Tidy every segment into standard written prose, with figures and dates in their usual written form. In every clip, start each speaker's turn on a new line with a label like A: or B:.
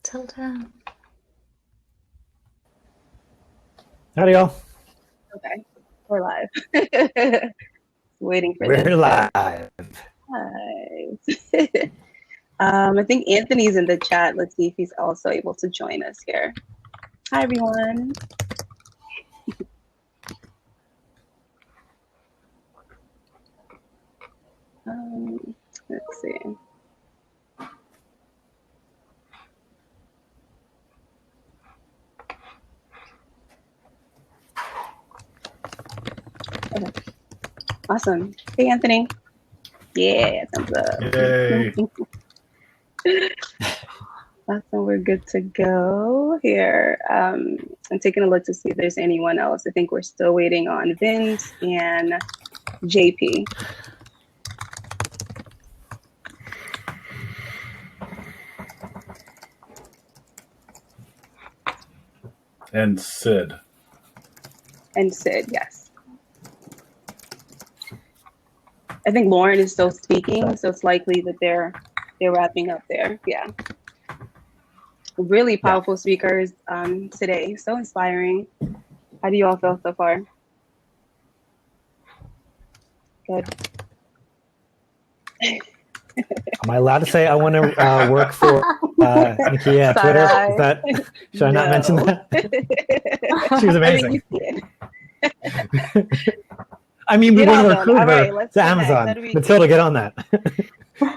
A: Tilda.
B: Howdy, y'all.
C: Okay, we're live. Waiting for
B: We're
C: this.
B: live.
C: Hi. I think Anthony's in the chat. Let's see if he's also able to join us here. Hi, everyone. Let's see. Okay. Awesome. Hey, Anthony. Yeah, thumbs up.
D: Yay.
C: Awesome, we're good to go here. I'm taking a look to see if there's anyone else. I think we're still waiting on Vince and JP.
D: And Sid.
C: And Sid, yes. I think Lauren is still speaking, so it's likely that they're wrapping up there. Yeah. Really powerful speakers today. So inspiring. How do you all feel so far? Good.
B: Am I allowed to say I want to work for Nikki at Twitter? Should I not mention that? She was amazing. I mean, we want to recruit her to Amazon. Matilda, get on that.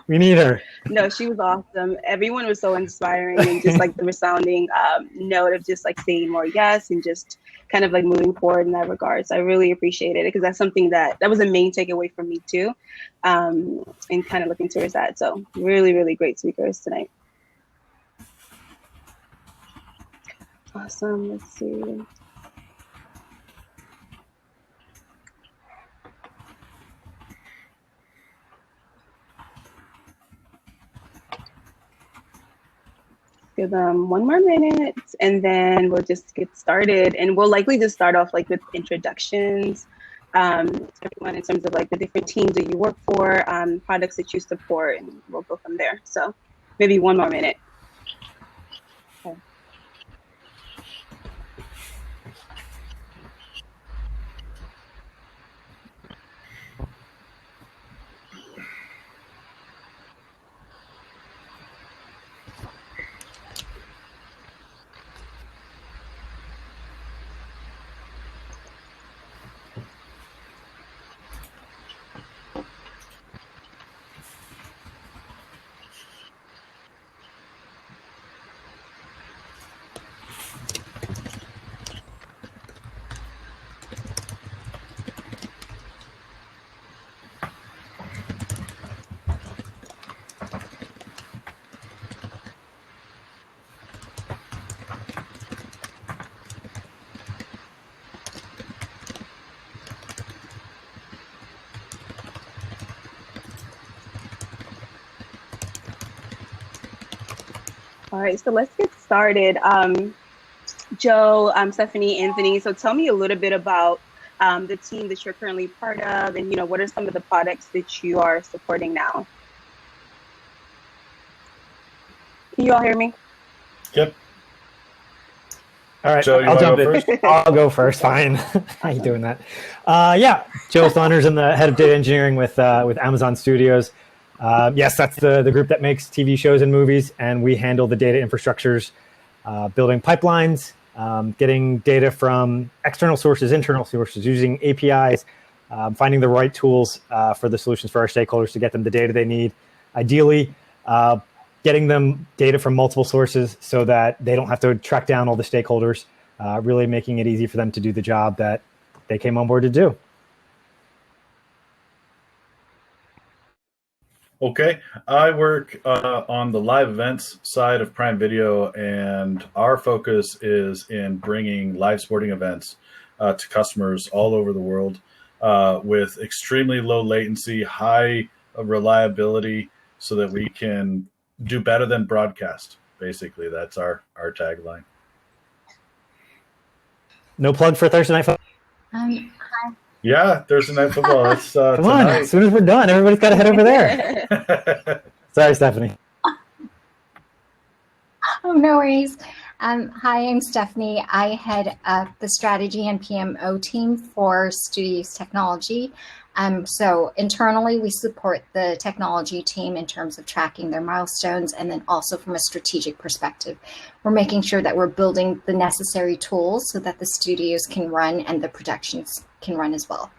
B: We need her.
C: No, she was awesome. Everyone was so inspiring, and just like the resounding note of just like saying more yes and just kind of like moving forward in that regard. So I really appreciated it because that's something that was a main takeaway for me too, and kind of looking towards that. So really, really great speakers tonight. Awesome. Let's see. Give them one more minute and then we'll just get started, and we'll likely just start off like with introductions, everyone in terms of like the different teams that you work for, products that you support, and we'll go from there. So maybe one more minute. Okay. All right, so let's get started. Joe, Stephanie, Anthony, so tell me a little bit about the team that you're currently part of, and what are some of the products that you are supporting now? Can you all hear me?
D: Yep.
B: All right,
D: Joe,
B: I'll jump in. I'll go first. Fine. How you doing that? Yeah, Joe Saunders. I'm the head of data engineering with Amazon Studios. Yes, that's the group that makes TV shows and movies, and we handle the data infrastructures, building pipelines, getting data from external sources, internal sources, using APIs, finding the right tools for the solutions for our stakeholders to get them the data they need. Ideally, getting them data from multiple sources so that they don't have to track down all the stakeholders, really making it easy for them to do the job that they came on board to do.
D: Okay, I work on the live events side of Prime Video, and our focus is in bringing live sporting events to customers all over the world with extremely low latency, high reliability, so that we can do better than broadcast. Basically, that's our tagline.
B: No plug for Thursday Night Football?
A: Hi.
D: Yeah, Thursday Night Football. It's
B: Come on, as soon as we're done, everybody's got to head over there. Sorry, Stephanie.
A: Oh, no worries. Hi, I'm Stephanie. I head up the strategy and PMO team for Studios Technology. So internally, we support the technology team in terms of tracking their milestones, and then also from a strategic perspective, we're making sure that we're building the necessary tools so that the studios can run and the productions can run as well.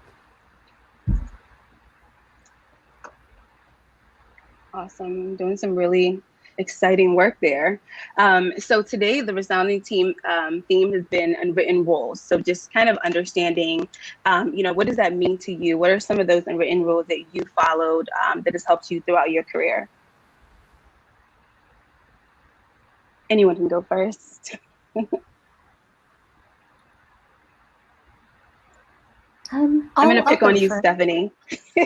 C: Awesome. Doing some really exciting work there. So today the resounding theme has been unwritten rules. So just kind of understanding, what does that mean to you? What are some of those unwritten rules that you followed that has helped you throughout your career? Anyone can go first. I'm going to pick on you, Stephanie. Go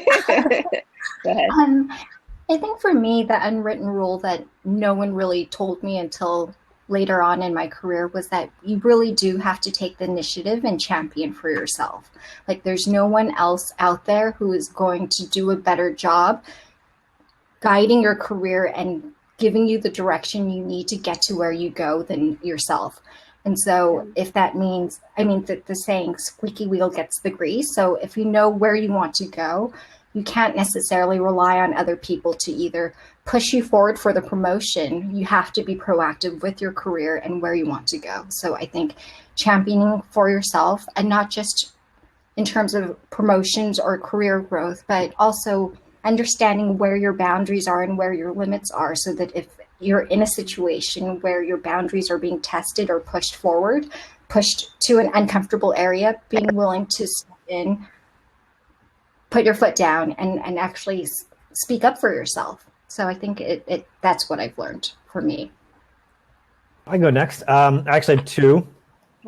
C: ahead.
A: I think for me, the unwritten rule that no one really told me until later on in my career was that you really do have to take the initiative and champion for yourself. Like, there's no one else out there who is going to do a better job guiding your career and giving you the direction you need to get to where you go than yourself. And so if that means, the saying, squeaky wheel gets the grease. So if you know where you want to go, you can't necessarily rely on other people to either push you forward for the promotion. You have to be proactive with your career and where you want to go. So I think championing for yourself, and not just in terms of promotions or career growth, but also understanding where your boundaries are and where your limits are, so that if you're in a situation where your boundaries are being tested or pushed forward, pushed to an uncomfortable area, being willing to step in, put your foot down, and actually speak up for yourself. So I think that's what I've learned for me.
B: I can go next. I actually have two.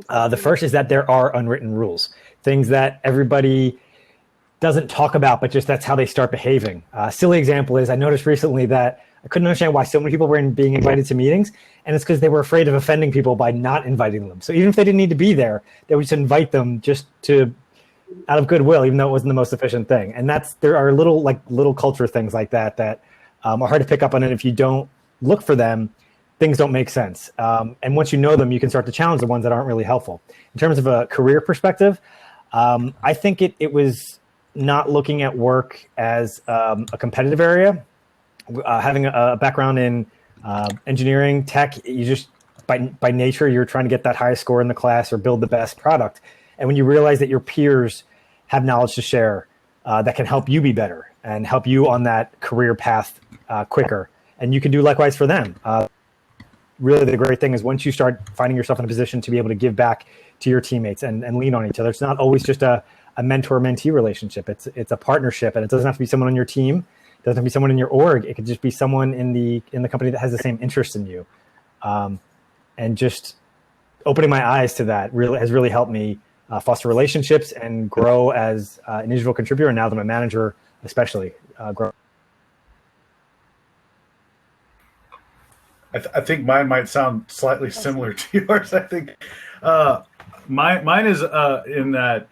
B: The first is that there are unwritten rules, things that everybody doesn't talk about, but just that's how they start behaving. A silly example is I noticed recently that I couldn't understand why so many people were being invited to meetings, and it's because they were afraid of offending people by not inviting them. So even if they didn't need to be there, they would just invite them just to out of goodwill, even though it wasn't the most efficient thing. And there are little culture things like that are hard to pick up on. And if you don't look for them, things don't make sense. And once you know them, you can start to challenge the ones that aren't really helpful. In terms of a career perspective, I think it was not looking at work as a competitive area. Having a background in engineering, tech, you just by nature, you're trying to get that highest score in the class or build the best product. And when you realize that your peers have knowledge to share that can help you be better and help you on that career path quicker, and you can do likewise for them. Really, the great thing is once you start finding yourself in a position to be able to give back to your teammates and lean on each other, it's not always just a mentor-mentee relationship. It's a partnership, and it doesn't have to be someone on your team. It doesn't have to be someone in your org. It could just be someone in the company that has the same interest in you. And just opening my eyes to that has really helped me foster relationships and grow as an individual contributor, and now that I'm a manager, especially grow.
D: I think mine might sound slightly similar to yours. I think mine is in that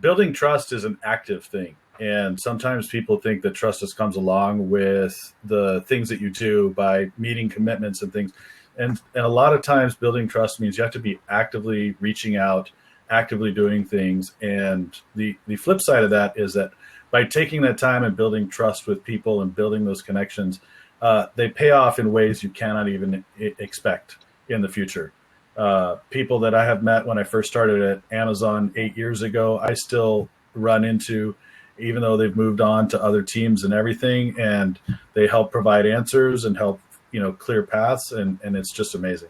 D: building trust is an active thing. And sometimes people think that trust just comes along with the things that you do by meeting commitments and things. And a lot of times building trust means you have to be actively reaching out, actively doing things. And the flip side of that is that by taking that time and building trust with people and building those connections, they pay off in ways you cannot even expect in the future. People that I have met when I first started at Amazon 8 years ago, I still run into, even though they've moved on to other teams and everything, and they help provide answers and help, clear paths. And it's just amazing.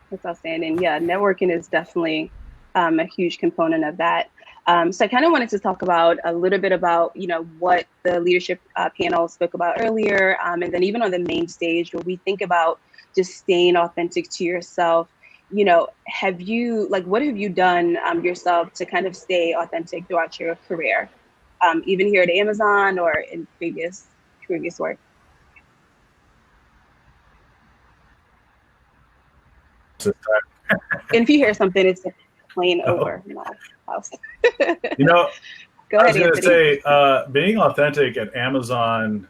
C: That's outstanding. Yeah, networking is definitely a huge component of that. So I kind of wanted to talk about a little bit about, what the leadership panel spoke about earlier. And then even on the main stage, where we think about just staying authentic to yourself, what have you done yourself to kind of stay authentic throughout your career, even here at Amazon or in previous work? And if you hear something, it's a plane over my house.
D: Go
C: ahead,
D: I was going to
C: Anthony.
D: say, being authentic at Amazon,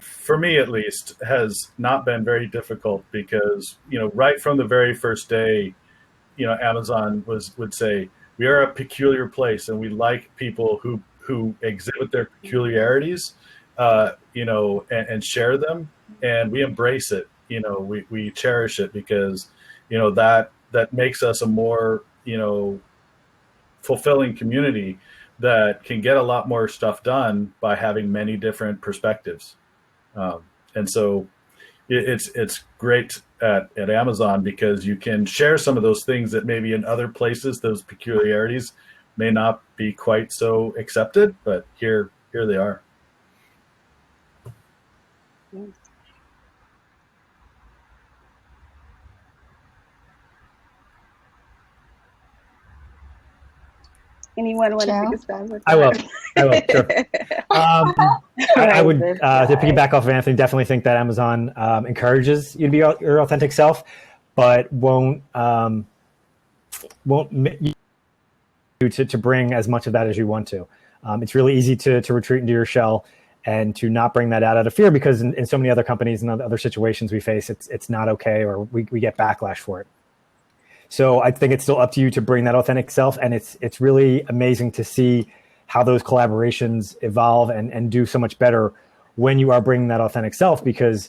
D: for me at least, has not been very difficult because, right from the very first day, Amazon would say, we are a peculiar place and we like people who exhibit their peculiarities, and share them. And we embrace it. We cherish it because, that makes us a more, fulfilling community that can get a lot more stuff done by having many different perspectives. And so it's great at Amazon because you can share some of those things that maybe in other places, those peculiarities may not be quite so accepted, but here they are.
C: Anyone want to take a stab with that?
B: I will. Sure. I would, to piggyback off of Anthony, definitely think that Amazon encourages you to be your authentic self, but won't you to bring as much of that as you want to. It's really easy to retreat into your shell and to not bring that out of fear, because in so many other companies and other situations we face, it's not okay, or we get backlash for it. So I think it's still up to you to bring that authentic self, and it's really amazing to see how those collaborations evolve and do so much better when you are bringing that authentic self, because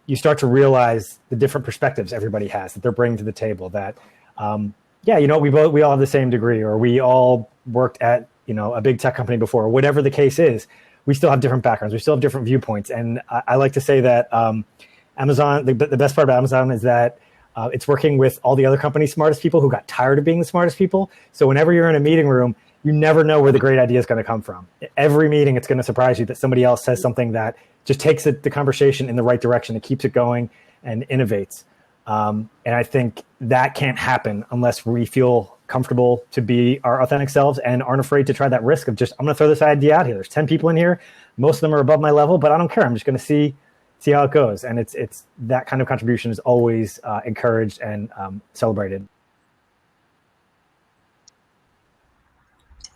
B: you start to realize the different perspectives everybody has that they're bringing to the table. That we all have the same degree, or we all worked at a big tech company before, or whatever the case is. We still have different backgrounds. We still have different viewpoints, and I like to say that Amazon. The best part about Amazon is that it's working with all the other company's smartest people who got tired of being the smartest people. So whenever you're in a meeting room, you never know where the great idea is going to come from. Every meeting, it's going to surprise you that somebody else says something that just takes the conversation in the right direction. It keeps it going and innovates. And I think that can't happen unless we feel comfortable to be our authentic selves and aren't afraid to try that risk of just, I'm going to throw this idea out here. There's 10 people in here. Most of them are above my level, but I don't care. I'm just going to see how it goes. And it's that kind of contribution is always encouraged and celebrated.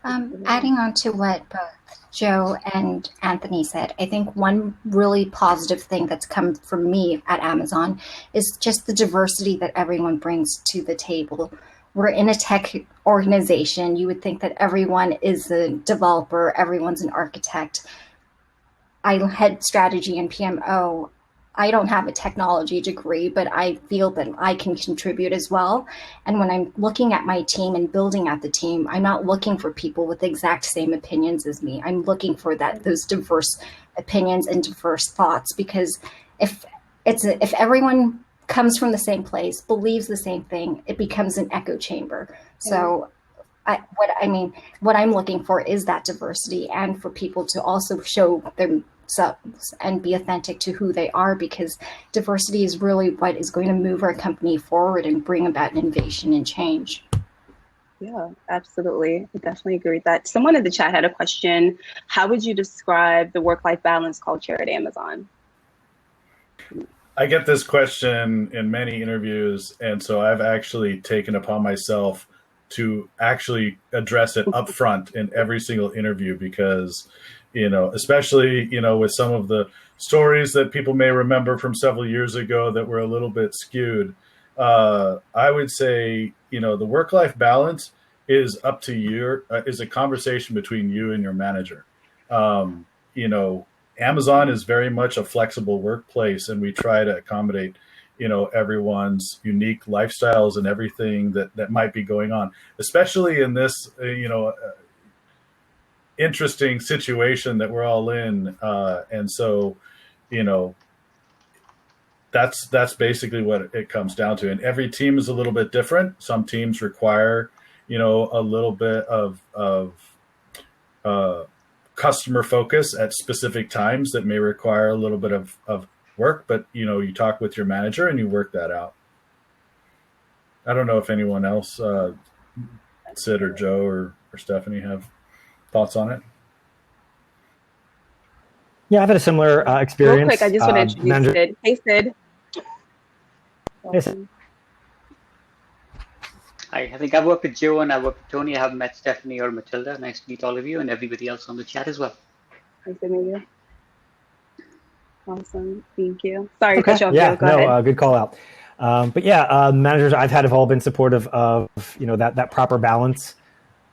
A: Adding on to what both Joe and Anthony said, I think one really positive thing that's come from me at Amazon is just the diversity that everyone brings to the table. We're in a tech organization. You would think that everyone is a developer, everyone's an architect. I head strategy and PMO. I don't have a technology degree, but I feel that I can contribute as well. And when I'm looking at my team and building out the team, I'm not looking for people with the exact same opinions as me. I'm looking for those diverse opinions and diverse thoughts, because if everyone comes from the same place, believes the same thing, it becomes an echo chamber. So what I'm looking for is that diversity, and for people to also show themselves and be authentic to who they are, because diversity is really what is going to move our company forward and bring about innovation and change.
C: Yeah, absolutely. I definitely agree with that. Someone in the chat had a question. How would you describe the work-life balance culture at Amazon?
D: I get this question in many interviews, and so I've actually taken upon myself to actually address it up front in every single interview, because, especially, with some of the stories that people may remember from several years ago that were a little bit skewed, I would say, the work-life balance is up to you, is a conversation between you and your manager. Amazon is very much a flexible workplace, and we try to accommodate everyone's unique lifestyles and everything that might be going on, especially in this, interesting situation that we're all in. And so, that's basically what it comes down to. And every team is a little bit different. Some teams require, a little bit of customer focus at specific times that may require a little bit of work, but you talk with your manager and you work that out. I don't know if anyone else, Sid or Joe or Stephanie, have thoughts on it.
B: Yeah, I've had a similar experience.
C: Real quick, I just want to introduce Sid. Hey, Sid.
B: Hey, Sid.
E: Hi, I think I've worked with Joe and I've worked with Tony. I haven't met Stephanie or Matilda. Nice to meet all of you and everybody else on the chat as well.
C: Nice to meet you. Awesome. Thank you. Sorry to
B: Okay.
C: cut you off,
B: Yeah.
C: Joe. Go ahead.
B: Good call out. But yeah, managers I've had have all been supportive of that proper balance.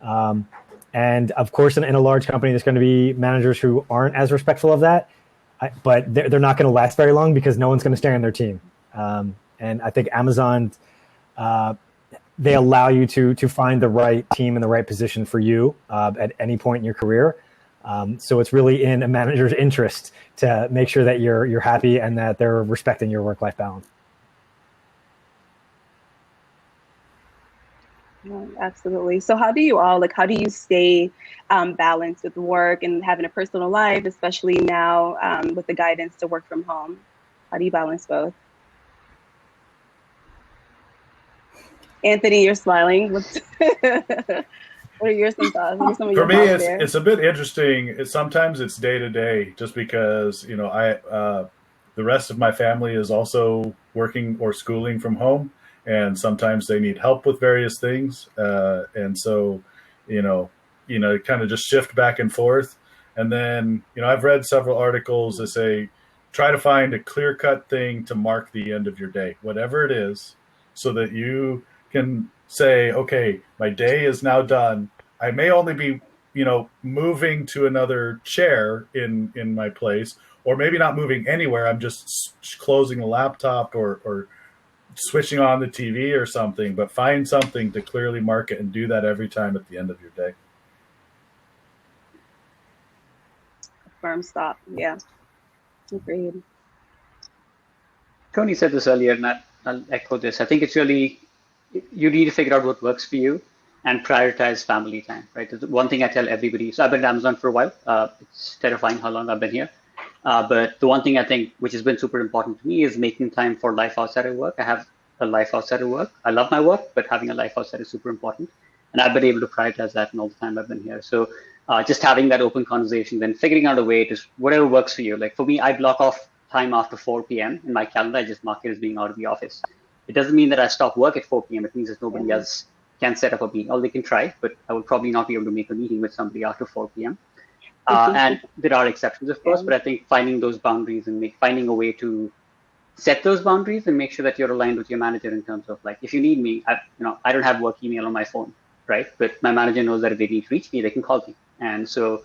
B: And of course, in a large company, there's going to be managers who aren't as respectful of that, but they're not going to last very long because no one's going to stay on their team. And I think Amazon, they allow you to find the right team in the right position for you at any point in your career. So it's really in a manager's interest to make sure that you're happy and that they're respecting your work-life balance.
C: Absolutely. So how do you stay balanced with work and having a personal life, especially now with the guidance to work from home? How do you balance both? Anthony, you're smiling. What are your some thoughts? What are some of
D: For
C: your
D: me,
C: thoughts there?
D: it's a bit interesting. Sometimes it's day to day, just because the rest of my family is also working or schooling from home, and sometimes they need help with various things, and so kind of just shift back and forth. And then I've read several articles that say try to find a clear-cut thing to mark the end of your day, whatever it is, so that you can say, okay, my day is now done. I may only be, moving to another chair in my place, or maybe not moving anywhere. I'm just closing the laptop or switching on the TV or something, but find something to clearly mark it and do that every time at the end of your day.
C: Firm stop. Yeah. Agreed.
E: Tony said this earlier, and I'll echo this. I think it's really, you need to figure out what works for you and prioritize family time, right? The one thing I tell everybody, so I've been at Amazon for a while. It's terrifying how long I've been here. But the one thing I think, which has been super important to me, is making time for life outside of work. I have a life outside of work. I love my work, but having a life outside is super important. And I've been able to prioritize that in all the time I've been here. So just having that open conversation, then figuring out a way to whatever works for you. Like for me, I block off time after 4 p.m. in my calendar. I just mark it as being out of the office. It doesn't mean that I stop work at 4 p.m. It means that nobody else can set up a meeting. Or they can try, but I will probably not be able to make a meeting with somebody after 4 p.m. And there are exceptions, of course, but I think finding those boundaries and finding a way to set those boundaries and make sure that you're aligned with your manager in terms of, like, if you need me, I don't have work email on my phone, right? But my manager knows that if they need to reach me, they can call me. And so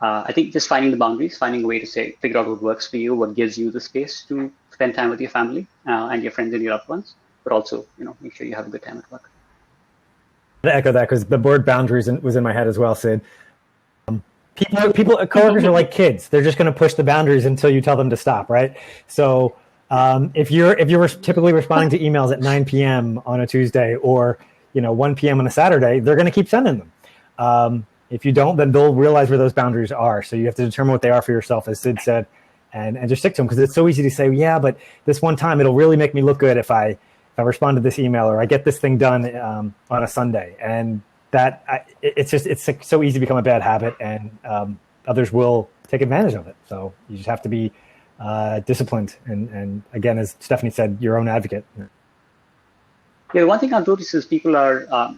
E: I think just finding the boundaries, finding a way to figure out what works for you, what gives you the space to spend time with your family and your friends and your loved ones, but also, make sure you have a good time at work.
B: To echo that, because the word boundaries was in my head as well, Sid. Coworkers are like kids. They're just going to push the boundaries until you tell them to stop, right? So if you're typically responding to emails at 9 p.m. on a Tuesday or 1 p.m. on a Saturday, they're going to keep sending them. If you don't, then they'll realize where those boundaries are. So you have to determine what they are for yourself, as Sid said, and just stick to them, because it's so easy to say, yeah, but this one time it'll really make me look good if I respond to this email or I get this thing done on a Sunday. And it's so easy to become a bad habit, and others will take advantage of it. So you just have to be disciplined. And again, as Stephanie said, your own advocate.
E: Yeah, the one thing I've noticed is people are,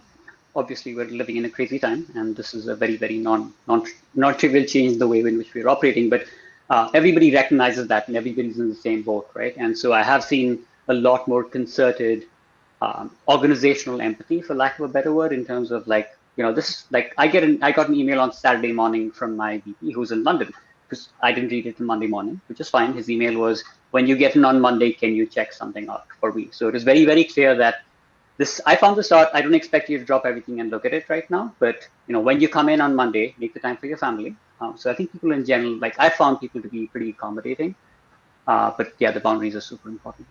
E: obviously we're living in a crazy time, and this is a very, very non-trivial change in the way in which we're operating, but everybody recognizes that and everybody's in the same boat, right? And so I have seen a lot more concerted organizational empathy, for lack of a better word, in terms of I got an email on Saturday morning from my VP who's in London, because I didn't read it on Monday morning, which is fine. His email was, when you get in on Monday, can you check something out for me? So it is very, very clear that I found this out. I don't expect you to drop everything and look at it right now, but when you come in on Monday, make the time for your family. So I think people in general, I found people to be pretty accommodating, but yeah, the boundaries are super important.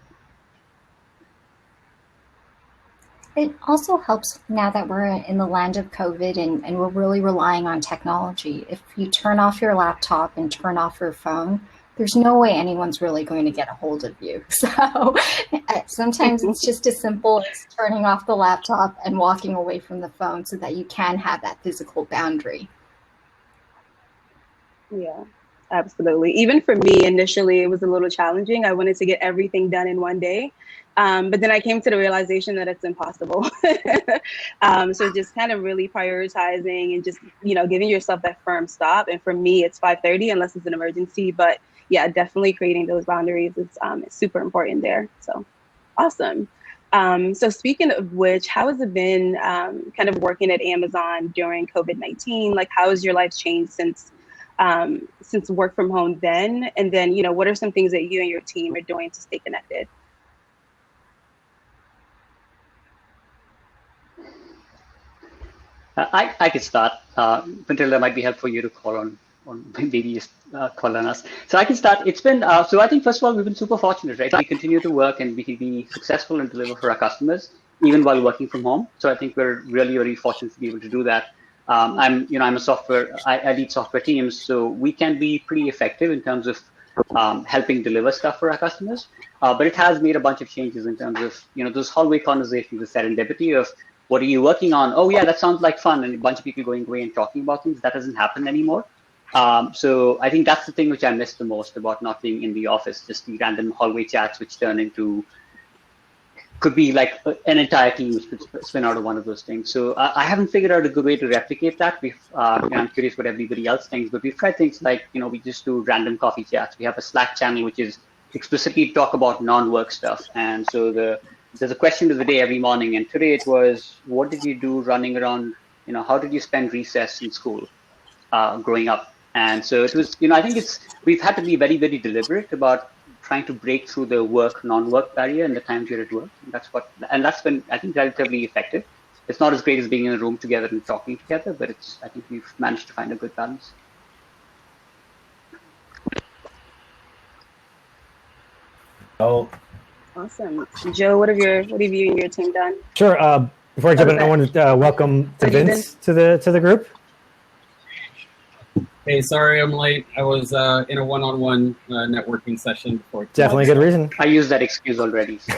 A: It also helps now that we're in the land of COVID and we're really relying on technology. If you turn off your laptop and turn off your phone, there's no way anyone's really going to get a hold of you. So sometimes it's just as simple as turning off the laptop and walking away from the phone so that you can have that physical boundary.
C: Yeah, absolutely. Even for me, initially, it was a little challenging. I wanted to get everything done in one day. But then I came to the realization that it's impossible. So just kind of really prioritizing and just, giving yourself that firm stop. And for me, it's 5:30 unless it's an emergency. But yeah, definitely creating those boundaries is super important there. So awesome. So speaking of which, how has it been kind of working at Amazon during COVID-19? Like, how has your life changed since work from home then? And then, you know, what are some things that you and your team are doing to stay connected?
E: I could start. Matilda, might be helpful for you to call on maybe just call on us. So I can start. It's been so I think first of all we've been super fortunate, right? We continue to work and we can be successful and deliver for our customers even while working from home. So I think we're really very fortunate to be able to do that. I lead software teams, so we can be pretty effective in terms of helping deliver stuff for our customers. But it has made a bunch of changes in terms of, you know, those hallway conversations, the serendipity of what are you working on? Oh yeah, that sounds like fun. And a bunch of people going away and talking about things. That doesn't happen anymore. So I think that's the thing which I miss the most about not being in the office, just the random hallway chats which turn into, could be like an entire team which could spin out of one of those things. So I haven't figured out a good way to replicate that. I'm curious what everybody else thinks, but we've tried things like, you know, we just do random coffee chats. We have a Slack channel which is explicitly talk about non-work stuff. And so there's a question of the day every morning. And today it was, what did you do running around? You know, how did you spend recess in school growing up? And so it was, you know, I think we've had to be very, very deliberate about trying to break through the work, non-work barrier in the times you're at work. And that's been, I think, relatively effective. It's not as great as being in a room together and talking together, but I think we've managed to find a good balance.
D: Oh,
C: Awesome. Joe, what have you and your team done?
B: Sure. Before I jump in, I want to welcome Vince to the group.
F: Hey, sorry I'm late. I was in a one-on-one networking session before.
B: Definitely a good reason.
E: I used that excuse already. So.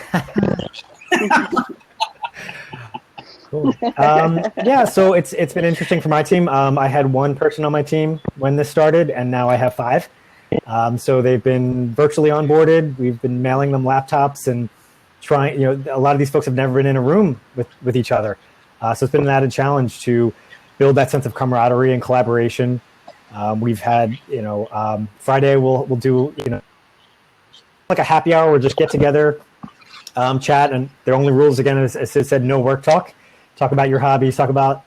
B: Cool. Yeah, so it's been interesting for my team. I had one person on my team when this started, and now I have 5. So they've been virtually onboarded. We've been mailing them laptops and trying. You know, a lot of these folks have never been in a room with each other. So it's been an added challenge to build that sense of camaraderie and collaboration. We've had, you know, Friday we'll do, you know, like a happy hour. We'll just get together, chat, and their only rules again, as Sid said, no work talk. Talk about your hobbies. Talk about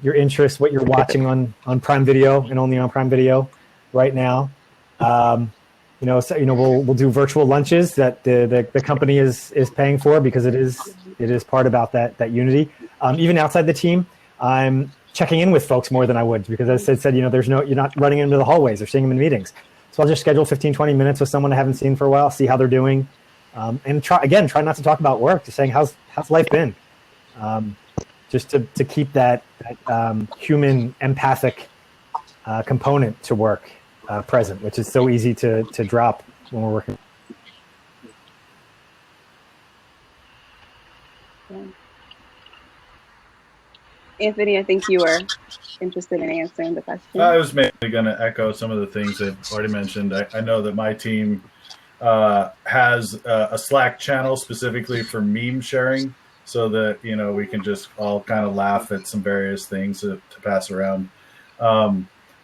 B: your interests, what you're watching on Prime Video, and only on Prime Video right now. You know, so, you know, we'll do virtual lunches that the company is paying for because it is part about that unity. Even outside the team, I'm checking in with folks more than I would because, as Sid said, you know, you're not running into the hallways or seeing them in meetings. So I'll just schedule 15, 20 minutes with someone I haven't seen for a while, see how they're doing, and try not to talk about work, just saying how's life been, just to keep that human empathic component to work present, which is so easy to drop when we're working.
C: Yeah. Anthony, I think you were interested in answering the question.
D: I was mainly going to echo some of the things that already mentioned. I know that my team has a Slack channel specifically for meme sharing, so that, you know, we can just all kind of laugh at some various things to pass around.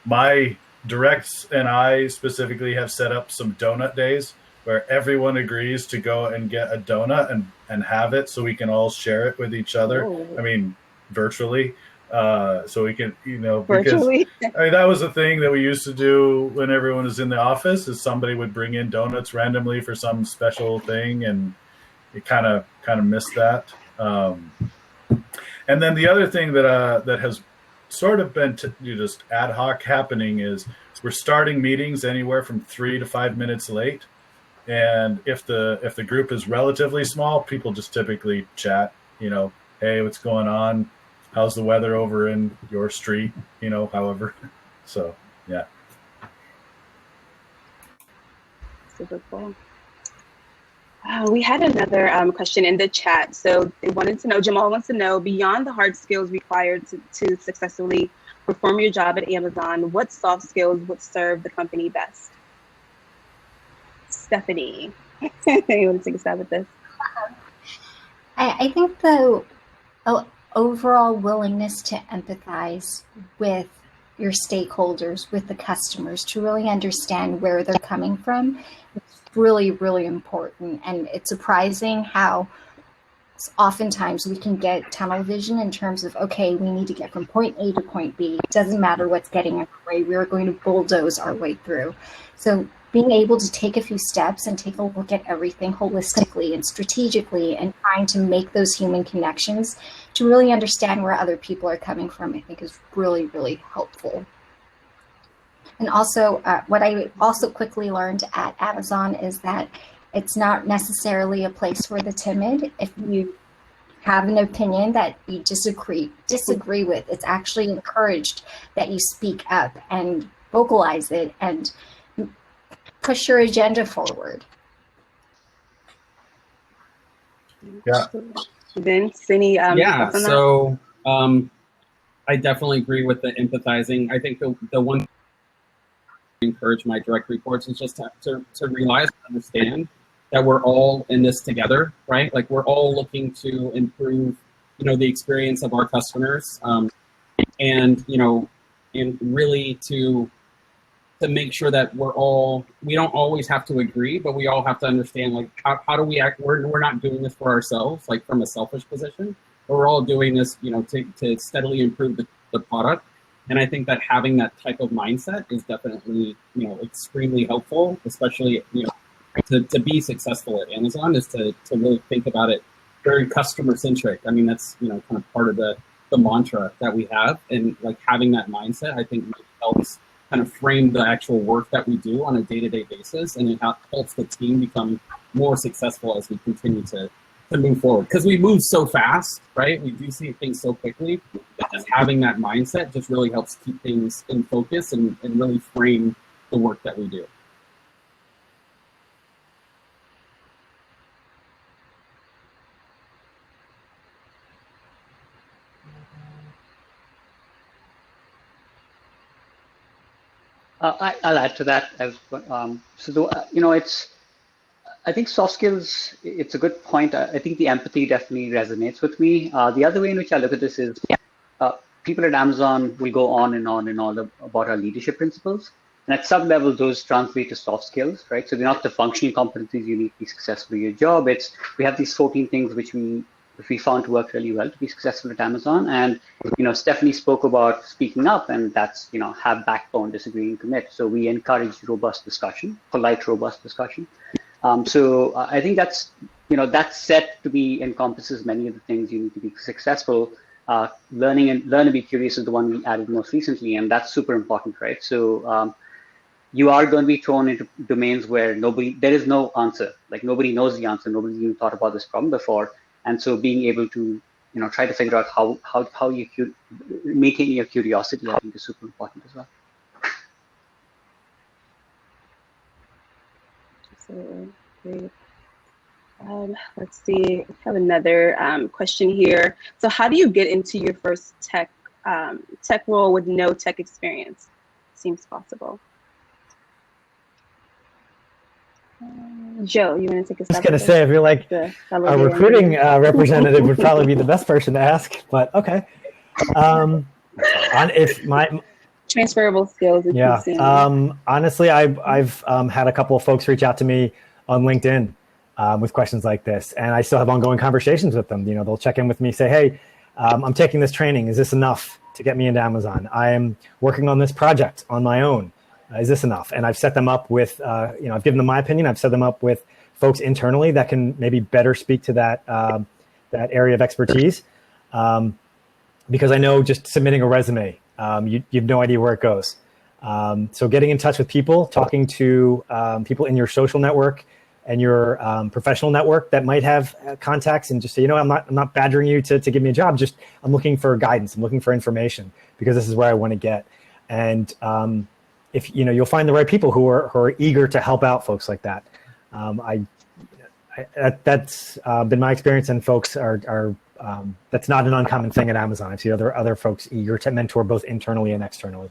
D: My directs and I specifically have set up some donut days where everyone agrees to go and get a donut and have it, so we can all share it with each other.
C: Oh.
D: I mean, virtually, so we can, you know,
C: Virtually?
D: because I mean, that was a thing that we used to do when everyone was in the office, is somebody would bring in donuts randomly for some special thing, and it kind of missed that. And then the other thing that has sort of been just ad hoc happening is we're starting meetings anywhere from 3 to 5 minutes late, and if the group is relatively small, people just typically chat, you know, hey, what's going on? How's the weather over in your street? You know, however. So, yeah.
C: Super cool. We had another question in the chat. So they wanted to know, Jamal wants to know, beyond the hard skills required to successfully perform your job at Amazon, what soft skills would serve the company best? Stephanie, you want to take a stab at this?
A: I think the overall willingness to empathize with your stakeholders, with the customers, to really understand where they're coming from. It's really, really important. And it's surprising how oftentimes we can get tunnel vision in terms of, okay, we need to get from point A to point B. It doesn't matter what's getting in our way. We're going to bulldoze our way through. So being able to take a few steps and take a look at everything holistically and strategically and trying to make those human connections to really understand where other people are coming from, I think is really, really helpful. And also, what I also quickly learned at Amazon is that it's not necessarily a place for the timid. If you have an opinion that you disagree with, it's actually encouraged that you speak up and vocalize it and push your agenda forward.
D: Yeah.
C: Vince, any
F: yeah.
C: thoughts on that?
F: So I definitely agree with the empathizing. I think the one thing I encourage my direct reports is just to realize and understand that we're all in this together, right? Like we're all looking to improve, the experience of our customers, and really to make sure that we don't always have to agree, but we all have to understand, like, how do we act? We're not doing this for ourselves, like from a selfish position, but we're all doing this, to steadily improve the product. And I think that having that type of mindset is definitely, extremely helpful, especially, to be successful at Amazon, is to really think about it very customer centric. I mean, that's, kind of part of the mantra that we have. And like having that mindset, I think really helps kind of frame the actual work that we do on a day-to-day basis, and it helps the team become more successful as we continue to move forward. Because we move so fast, right? We do see things so quickly, that just having that mindset just really helps keep things in focus and really frame the work that we do.
E: I'll add to that as I think soft skills, it's a good point. I think the empathy definitely resonates with me. The other way in which I look at this is people at Amazon will go on and on and on about our leadership principles. And at some level, those translate to soft skills, right? So they're not the functional competencies you need to be successful in your job. We have these 14 things which we found to work really well to be successful at Amazon. And, Stephanie spoke about speaking up, and that's, have backbone, disagree, and commit. So we encourage robust discussion, polite, robust discussion. So I think that's set to be encompasses many of the things you need to be successful. Learn to be curious is the one we added most recently, and that's super important, right? So you are going to be thrown into domains where there is no answer. Like nobody knows the answer. Nobody's even thought about this problem before. And so being able to, try to figure out how you maintaining your curiosity, I think, is super important as well.
C: Absolutely. Great. Let's see. I have another question here. So how do you get into your first tech role with no tech experience? Seems possible. Joe, you want to take a
B: I was
C: stab?
B: going to say, I feel like our recruiting representative would probably be the best person to ask, but okay. If my
C: transferable skills.
B: Yeah. Honestly, I've had a couple of folks reach out to me on LinkedIn with questions like this, and I still have ongoing conversations with them. They'll check in with me, say, hey, I'm taking this training. Is this enough to get me into Amazon? I am working on this project on my own. Is this enough? And I've set them up with, I've given them my opinion. I've set them up with folks internally that can maybe better speak to that area of expertise. Because I know just submitting a resume, you have no idea where it goes. So getting in touch with people, talking to people in your social network and your professional network that might have contacts, and just say, I'm not badgering you to give me a job. Just I'm looking for guidance. I'm looking for information because this is where I want to get. And if you'll find the right people who are eager to help out folks like that. That's been my experience, and folks are that's not an uncommon thing at Amazon. I see other folks eager to mentor both internally and externally.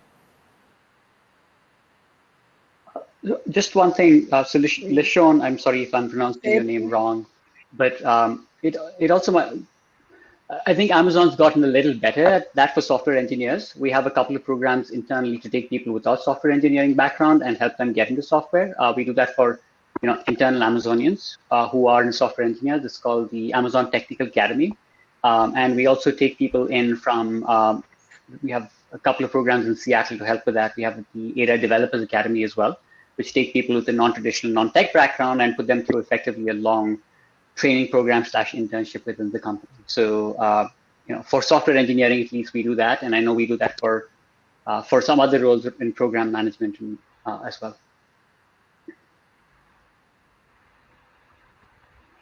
E: Just one thing. So Lishon, I'm sorry if I'm pronouncing your name wrong, but it also might. I think Amazon's gotten a little better at that for software engineers. We have a couple of programs internally to take people without software engineering background and help them get into software. We do that for internal Amazonians who are in software engineers. It's called the Amazon Technical Academy. And we also take people in from, we have a couple of programs in Seattle to help with that. We have the Ada Developers Academy as well, which take people with a non-traditional, non-tech background and put them through effectively a long training program / internship within the company. So, for software engineering, at least we do that. And I know we do that for some other roles in program management as well.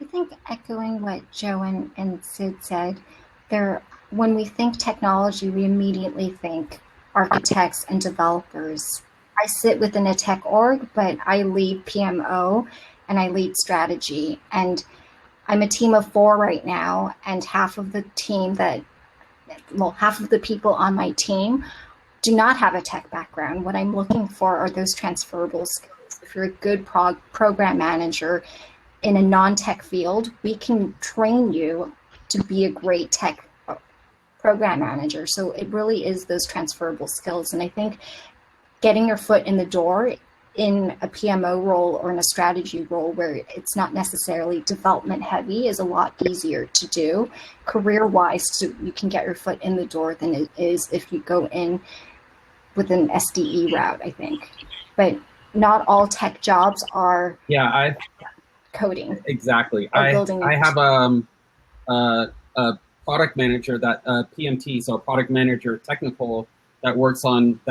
A: I think echoing what Joe and Sid said, when we think technology, we immediately think architects and developers. I sit within a tech org, but I lead PMO and I lead strategy. And I'm a team of 4 right now, and half of the people on my team do not have a tech background. What I'm looking for are those transferable skills. If you're a good program manager in a non-tech field, we can train you to be a great tech program manager. So it really is those transferable skills. And I think getting your foot in the door in a PMO role or in a strategy role where it's not necessarily development heavy is a lot easier to do career-wise. So you can get your foot in the door than it is if you go in with an SDE route, I think. But not all tech jobs are coding.
F: Exactly. I have a product manager that PMT, so a product manager technical that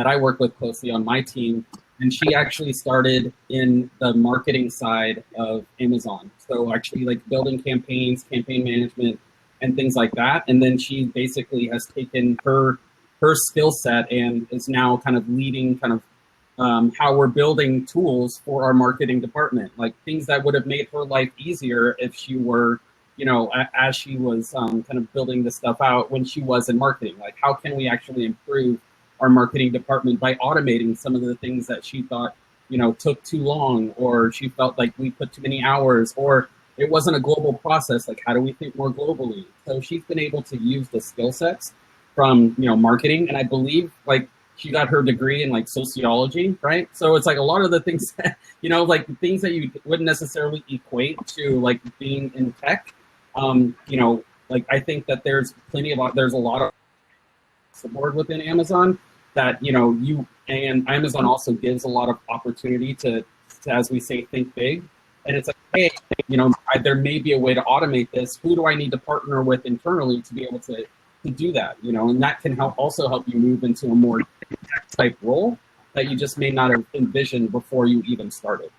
F: I work with closely on my team, and she actually started in the marketing side of Amazon. So actually like building campaigns, campaign management, and things like that. And then she basically has taken her skill set and is now kind of leading how we're building tools for our marketing department, like things that would have made her life easier if she were, as she was kind of building this stuff out when she was in marketing. Like, how can we actually improve our marketing department by automating some of the things that she thought, took too long, or she felt like we put too many hours, or it wasn't a global process. Like, how do we think more globally? So she's been able to use the skill sets from, marketing. And I believe like she got her degree in like sociology, right? So it's like a lot of the things that, like the things that you wouldn't necessarily equate to like being in tech. Like I think that there's a lot of support within Amazon that, and Amazon also gives a lot of opportunity to, as we say, think big. And it's like, hey, there may be a way to automate this. Who do I need to partner with internally to be able to do that? And that can also help you move into a more tech type role that you just may not have envisioned before you even started.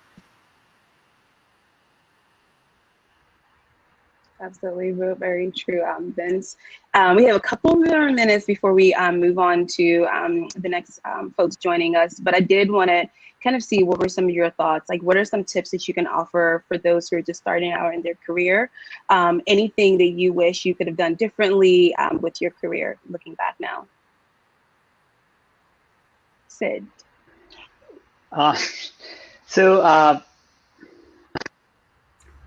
C: Absolutely, very true, Vince. We have a couple more minutes before we move on to the next folks joining us, but I did want to kind of see what were some of your thoughts. Like, what are some tips that you can offer for those who are just starting out in their career? Anything that you wish you could have done differently with your career, looking back now? Sid.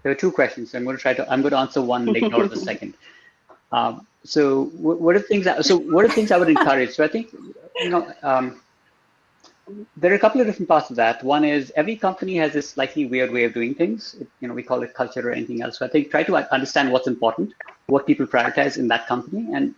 E: There were 2 questions. I'm going to answer one and ignore the second. So what are things I would encourage? So I think, there are a couple of different parts of that. One is every company has this slightly weird way of doing things. We call it culture or anything else. So I think try to understand what's important, what people prioritize in that company. And,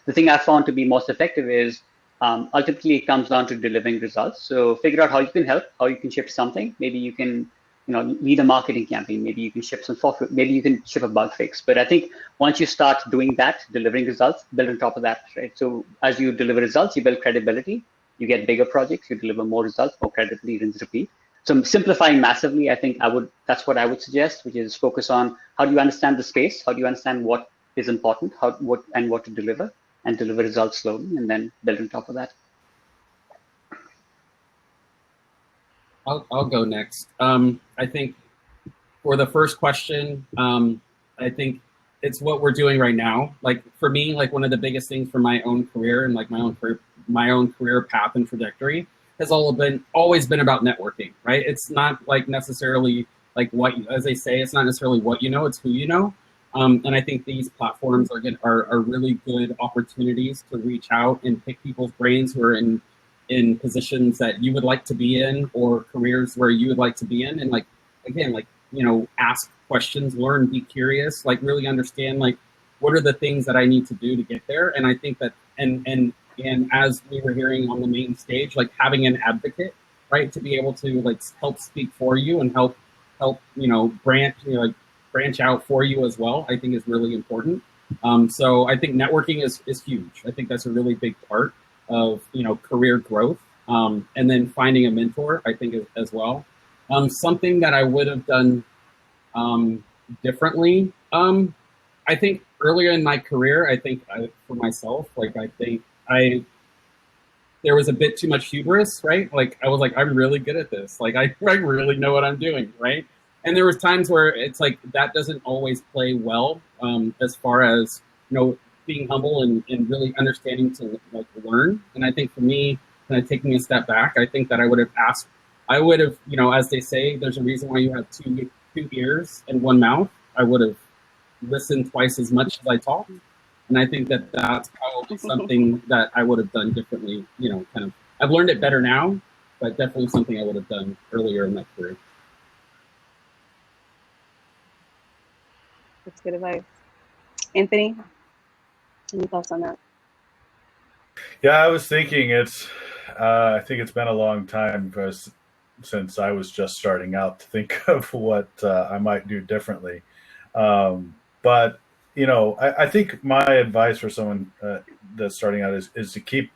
E: the thing I found to be most effective is ultimately it comes down to delivering results. So figure out how you can help, how you can ship something. Maybe you can lead a marketing campaign. Maybe you can ship some software. Maybe you can ship a bug fix. But I think once you start doing that, delivering results, build on top of that, right? So as you deliver results, you build credibility. You get bigger projects. You deliver more results, more credibility, rinse, repeat. So I'm simplifying massively. I think that's what I would suggest, which is focus on how do you understand the space? How do you understand what is important? What to deliver, and deliver results slowly, and then build on top of that.
F: I'll go next. I think for the first question, I think it's what we're doing right now. Like for me, like one of the biggest things for my own career and like my own career path and trajectory has always been about networking, right? It's not like necessarily like as they say, it's not necessarily what you know, it's who you know. And I think these platforms are really good opportunities to reach out and pick people's brains who are in positions that you would like to be in, or careers where you would like to be in. And like, again, like, you know, ask questions, learn, be curious, like really understand, like, what are the things that I need to do to get there? And I think that, and as we were hearing on the main stage, like having an advocate, right, to be able to like help speak for you and help, you know, branch out for you as well, I think is really important. So I think networking is huge. I think that's a really big part of, you know, career growth. And then finding a mentor, I think, as well. Something that I would have done differently. I think earlier in my career, for myself, like I think there was a bit too much hubris, right? Like I was like, I'm really good at this. Like I really know what I'm doing, right? And there was times where it's like that doesn't always play well, as far as, you know, being humble and really understanding to like learn. And I think for me, kind of taking a step back, I think that I would have, you know, as they say, there's a reason why you have two ears and one mouth. I would have listened twice as much as I talk. And I think that that's probably something that I would have done differently, you know, kind of, I've learned it better now, but definitely something I would have done earlier in my career.
C: That's good advice. Anthony, any thoughts on that?
D: Yeah, I was thinking I think it's been a long time since I was just starting out to think of what I might do differently. But, you know, I think my advice for someone that's starting out is to keep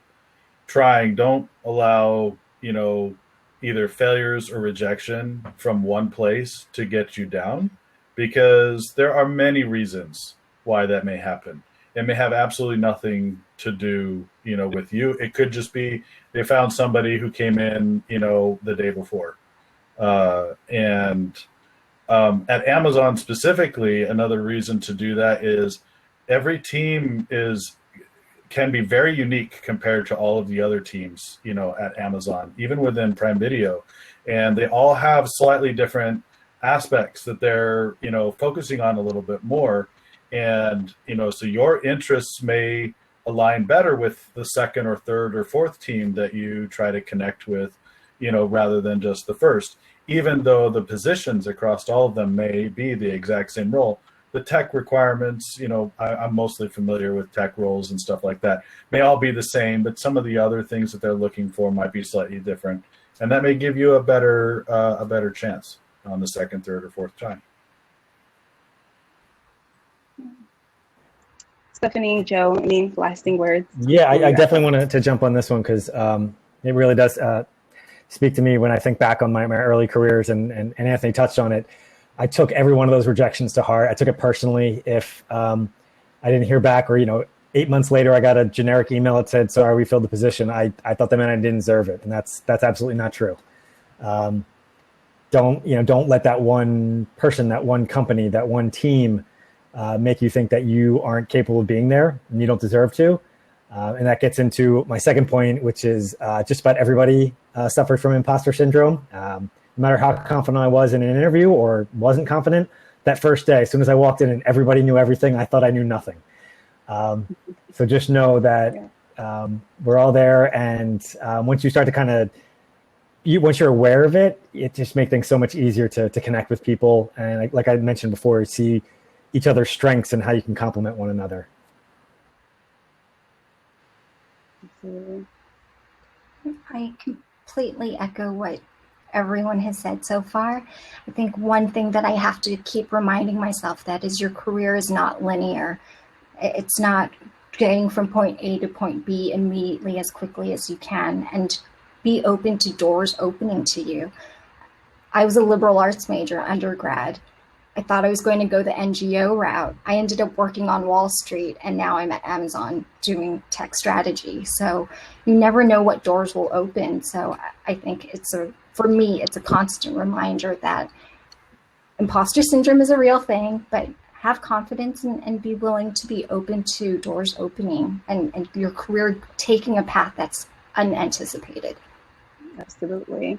D: trying. Don't allow, you know, either failures or rejection from one place to get you down, because there are many reasons why that may happen. It may have absolutely nothing to do, you know, with you. It could just be they found somebody who came in, you know, the day before. At Amazon specifically, another reason to do that is every team can be very unique compared to all of the other teams, you know, at Amazon, even within Prime Video. And they all have slightly different aspects that they're, you know, focusing on a little bit more. And, you know, so your interests may align better with the second or third or fourth team that you try to connect with, you know, rather than just the first. Even though the positions across all of them may be the exact same role, the tech requirements, you know, I'm mostly familiar with tech roles and stuff like that, may all be the same, but some of the other things that they're looking for might be slightly different. And that may give you a better chance on the second, third, or fourth time.
C: Stephanie, Joe, any lasting words?
B: Yeah, I definitely want to jump on this one because it really does speak to me when I think back on my early careers, and Anthony touched on it. I took every one of those rejections to heart. I took it personally. If I didn't hear back, or, you know, 8 months later, I got a generic email that said, "Sorry, we filled the position." I thought that meant I didn't deserve it, and that's absolutely not true. Don't let that one person, that one company, that one team make you think that you aren't capable of being there and you don't deserve to. And that gets into my second point, which is just about everybody suffers from imposter syndrome. No matter how confident I was in an interview or wasn't confident, that first day, as soon as I walked in and everybody knew everything, I thought I knew nothing. So just know that we're all there. And once you start to once you're aware of it, it just makes things so much easier to connect with people. And like I mentioned before, see each other's strengths and how you can complement one another.
C: Absolutely.
A: I completely echo what everyone has said so far. I think one thing that I have to keep reminding myself that is your career is not linear. It's not getting from point A to point B immediately as quickly as you can, and be open to doors opening to you. I was a liberal arts major undergrad. I thought I was going to go the NGO route. I ended up working on Wall Street, and now I'm at Amazon doing tech strategy. So you never know what doors will open. So I think for me, it's a constant reminder that imposter syndrome is a real thing, but have confidence and be willing to be open to doors opening and your career taking a path that's unanticipated.
C: Absolutely.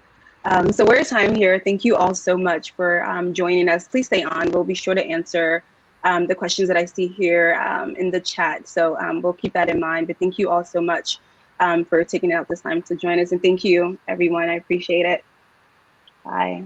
C: So we're at time here. Thank you all so much for joining us. Please stay on. We'll be sure to answer the questions that I see here in the chat. So we'll keep that in mind. But thank you all so much for taking out this time to join us. And thank you, everyone. I appreciate it. Bye.